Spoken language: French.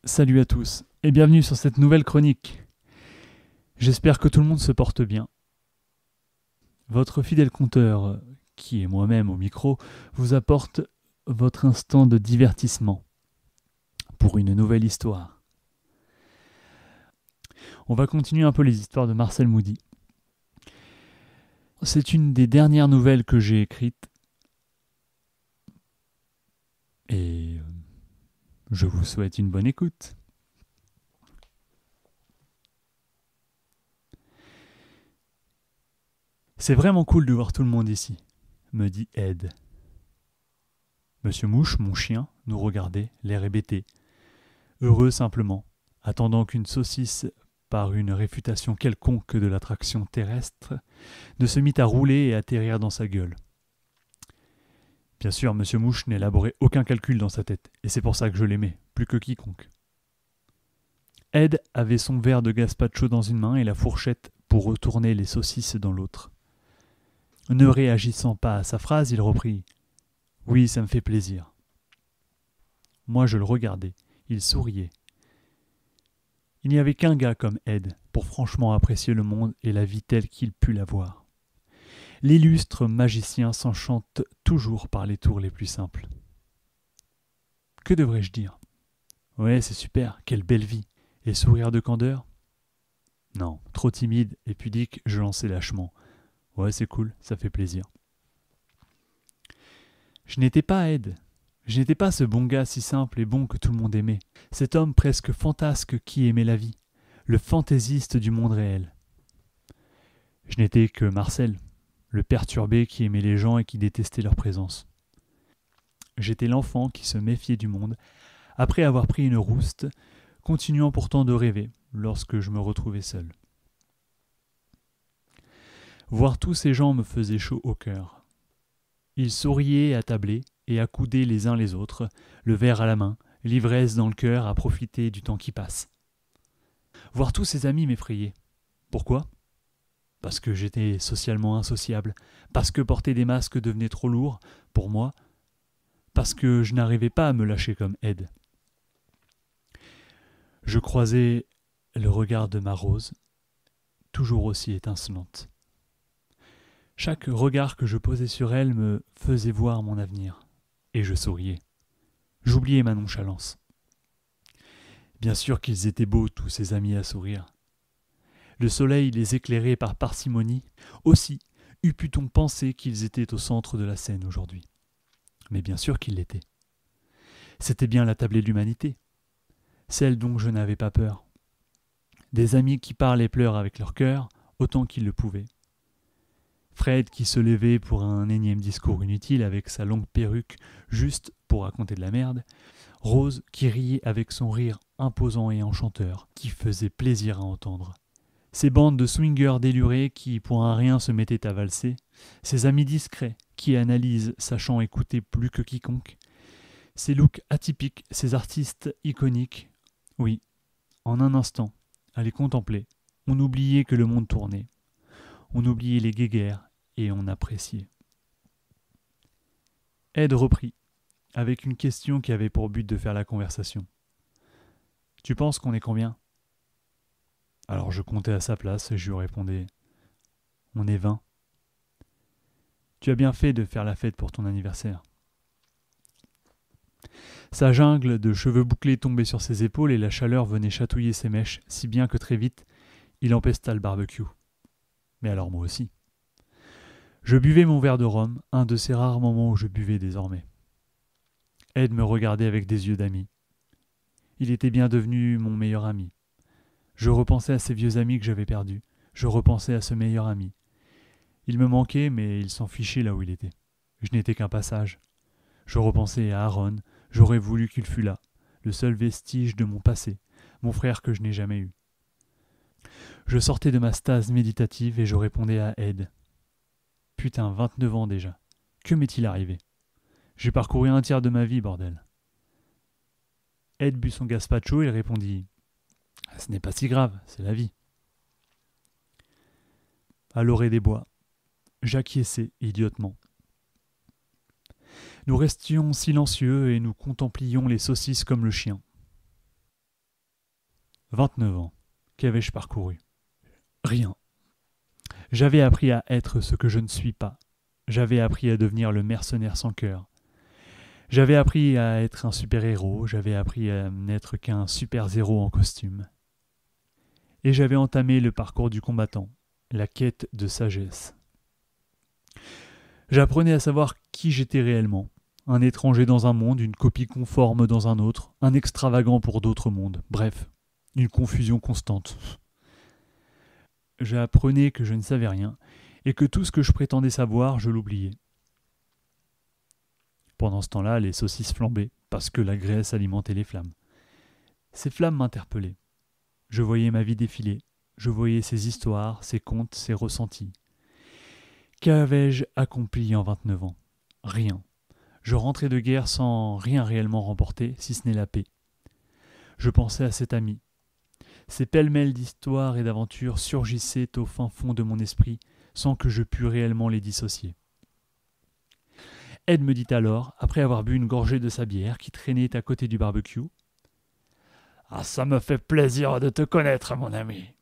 Salut à tous et bienvenue sur cette nouvelle chronique. J'espère que tout le monde se porte bien. Votre fidèle conteur, qui est moi-même au micro, vous apporte votre instant de divertissement pour une nouvelle histoire. On va continuer un peu les histoires de Marcel Moody. C'est une des dernières nouvelles que j'ai écrites et je vous souhaite une bonne écoute. C'est vraiment cool de voir tout le monde ici, me dit Ed. Monsieur Mouche, mon chien, nous regardait, l'air hébété, heureux simplement, attendant qu'une saucisse, par une réfutation quelconque de l'attraction terrestre, ne se mit à rouler et atterrir dans sa gueule. Bien sûr, Monsieur Mouche n'élaborait aucun calcul dans sa tête, et c'est pour ça que je l'aimais, plus que quiconque. Ed avait son verre de gazpacho dans une main et la fourchette pour retourner les saucisses dans l'autre. Ne réagissant pas à sa phrase, il reprit « Oui, ça me fait plaisir. » Moi, je le regardais. Il souriait. Il n'y avait qu'un gars comme Ed pour franchement apprécier le monde et la vie telle qu'il put la voir. L'illustre magicien s'enchante toujours par les tours les plus simples. Que devrais-je dire ? Ouais, c'est super, quelle belle vie. Et sourire de candeur ? Non, trop timide et pudique, je lançais lâchement. Ouais, c'est cool, ça fait plaisir. Je n'étais pas Ed. Je n'étais pas ce bon gars si simple et bon que tout le monde aimait. Cet homme presque fantasque qui aimait la vie. Le fantaisiste du monde réel. Je n'étais que Marcel, le perturbé qui aimait les gens et qui détestait leur présence. J'étais l'enfant qui se méfiait du monde, après avoir pris une rouste, continuant pourtant de rêver lorsque je me retrouvais seul. Voir tous ces gens me faisait chaud au cœur. Ils souriaient attablés et accoudés les uns les autres, le verre à la main, l'ivresse dans le cœur à profiter du temps qui passe. Voir tous ces amis m'effrayait. Pourquoi ? Parce que j'étais socialement insociable, parce que porter des masques devenait trop lourd pour moi, parce que je n'arrivais pas à me lâcher comme Ed. Je croisais le regard de ma Rose, toujours aussi étincelante. Chaque regard que je posais sur elle me faisait voir mon avenir, et je souriais. J'oubliais ma nonchalance. Bien sûr qu'ils étaient beaux, tous ces amis à sourire. Le soleil les éclairait par parcimonie. Aussi, eût pu-t-on penser qu'ils étaient au centre de la scène aujourd'hui. Mais bien sûr qu'ils l'étaient. C'était bien la tablée de l'humanité, celle dont je n'avais pas peur. Des amis qui parlent et pleurent avec leur cœur, autant qu'ils le pouvaient. Fred qui se levait pour un énième discours inutile avec sa longue perruque juste pour raconter de la merde. Rose qui riait avec son rire imposant et enchanteur, qui faisait plaisir à entendre. Ces bandes de swingers délurés qui, pour un rien, se mettaient à valser. Ces amis discrets qui analysent, sachant écouter plus que quiconque. Ces looks atypiques, ces artistes iconiques. Oui, en un instant, à les contempler, on oubliait que le monde tournait. On oubliait les guéguerres et on appréciait. Ed reprit, avec une question qui avait pour but de faire la conversation. « Tu penses qu'on est combien ?» Alors je comptais à sa place et je lui répondais « On est 20. » « Tu as bien fait de faire la fête pour ton anniversaire. » Sa jungle de cheveux bouclés tombait sur ses épaules et la chaleur venait chatouiller ses mèches, si bien que très vite, il empesta le barbecue. Mais alors moi aussi. Je buvais mon verre de rhum, un de ces rares moments où je buvais désormais. Ed me regardait avec des yeux d'ami. Il était bien devenu mon meilleur ami. Je repensais à ces vieux amis que j'avais perdus. Je repensais à ce meilleur ami. Il me manquait, mais il s'en fichait là où il était. Je n'étais qu'un passage. Je repensais à Aaron. J'aurais voulu qu'il fût là, le seul vestige de mon passé, mon frère que je n'ai jamais eu. Je sortais de ma stase méditative et je répondais à Ed. Putain, 29 ans déjà. Que m'est-il arrivé ? J'ai parcouru un tiers de ma vie, bordel. Ed but son gazpacho et répondit « Ce n'est pas si grave, c'est la vie. » À l'orée des bois, j'acquiesçais idiotement. Nous restions silencieux et nous contemplions les saucisses comme le chien. 29 ans. Qu'avais-je parcouru? Rien. J'avais appris à être ce que je ne suis pas. J'avais appris à devenir le mercenaire sans cœur. J'avais appris à être un super-héros, j'avais appris à n'être qu'un super-zéro en costume. Et j'avais entamé le parcours du combattant, la quête de sagesse. J'apprenais à savoir qui j'étais réellement, un étranger dans un monde, une copie conforme dans un autre, un extravagant pour d'autres mondes, bref, une confusion constante. J'apprenais que je ne savais rien, et que tout ce que je prétendais savoir, je l'oubliais. Pendant ce temps-là, les saucisses flambaient, parce que la graisse alimentait les flammes. Ces flammes m'interpellaient. Je voyais ma vie défiler, je voyais ses histoires, ses contes, ses ressentis. Qu'avais-je accompli en 29 ans? Rien. Je rentrais de guerre sans rien réellement remporter, si ce n'est la paix. Je pensais à cet ami. Ces pêle-mêle d'histoires et d'aventures surgissaient au fin fond de mon esprit, sans que je pus réellement les dissocier. Ed me dit alors, après avoir bu une gorgée de sa bière qui traînait à côté du barbecue, « Ah, ça me fait plaisir de te connaître, mon ami.